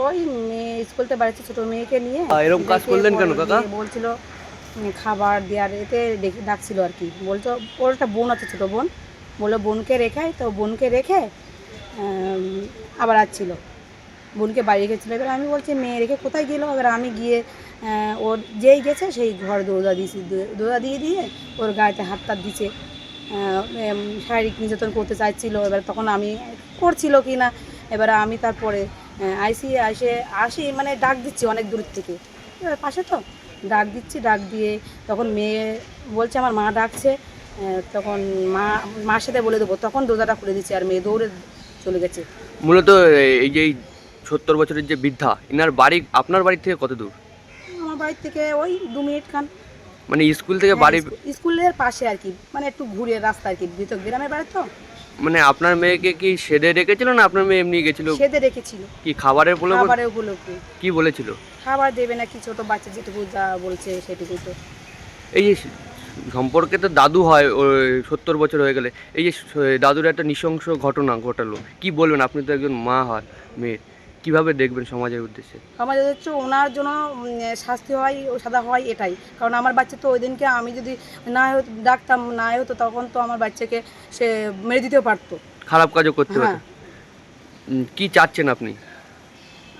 ওই মেয়ে স্কুল থেকে বাড়িতে ছোটো মেয়েকে নিয়ে এরকম কাজ করলেন কেন কাকা? বলছিল খাবার দেওয়ার এতে ডাকছিল আর কি। বলতো ওর একটা বোন আছে, ছোটো বোন, বললো বোনকে রেখে, তো বোনকে রেখে আবার আসছিল, বোনকে বাড়ি রেখেছিলো। এবার আমি বলছি মেয়ে রেখে কোথায় গেলো? এবার আমি গিয়ে ওর যেই গেছে সেই ঘর দৌড়া দিয়েছি, দৌড়া দিয়ে ওর গায়েতে হাত টাত দিচ্ছে, শারীরিক নির্যাতন করতে চাইছিল। এবার তখন আমি করছিল কি না, এবার আমি তারপরে আসি মানে ডাক দিচ্ছি অনেক দূর থেকে, এবার পাশে তো ডাক দিচ্ছি, ডাক দিয়ে তখন মেয়ে বলছে আমার মা ডাকছে, তখন মার সাথে বলে দেবো, তখন দরজাটা খুলে দিচ্ছি আর মেয়ে দৌড়ে চলে গেছে। মূলত এই যে 70 বছরের যে বৃদ্ধা, ইনার বাড়ি আপনার বাড়ি থেকে কত দূর? আমার বাড়ি থেকে ওই 2 মিনিট খান। মানে স্কুল থেকে বাড়ি? স্কুলের পাশে আর কি, মানে একটু ঘুরে রাস্তা আর কি, ভিতর গ্রামের বাড়ি তো। মানে আপনার মেয়েকে কি সেদে রেখেছিল না আপনার মেয়ে এমনি গেছিল? সেদে রেখেছিল। কি খাবারের উপলক্ষে কি বলেছিল? খাবার দেবে নাকি, ছোট বাচ্চা যেটুকু যা বলছে সেটুকু। তো এই যে সম্পর্কে তো দাদু হয়, 70 বছর হয়ে গেলে এই যে দাদুর একটা নৃশংস ঘটনা ঘটালো, কি বলবেন? আপনি তো একজন মা হয় মেয়ের, কিভাবে দেখবেন সমাজের উদ্দেশ্যে? আমাদের হচ্ছে ওনার জন্য শাস্তি হয়, ও সাদা হয়, এটাই। কারণ আমার বাচ্চা তো ওই দিনকে আমি যদি না হতো, ডাকতাম না হতো, তখন তো আমার বাচ্চাকে সে মেরে দিতেও পারতো, খারাপ কাজও করতে পারে। কি চাচ্ছেন আপনি?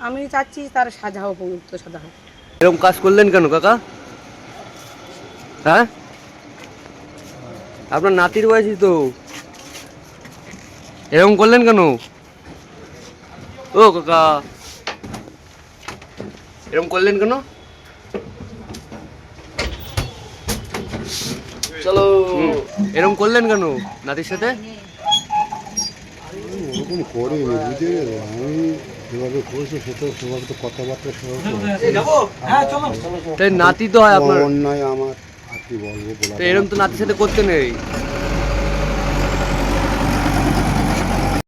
আমি চাচ্ছি তার সাজা হোক, উপযুক্ত সাজা হোক। এরকম কাজ করলেন কেন কাকা? হ্যাঁ, আপনার নাতির বয়সী তো, এরকম করলেন কেন? ও কাকা, এরকম করলেন কেন? চলো, এরকম করলেন কেন নাতির সাথে? ওরকম করিনি, বুঝে গেলে আমি যেভাবে করেছি সেটা সেভাবে তো কথাবার্তা তাই নাতি তো হয় আপনার, অন্যায় আমার, আর কি বলবো বলা। তো এরকম তো নাতির সাথে করতে নেই।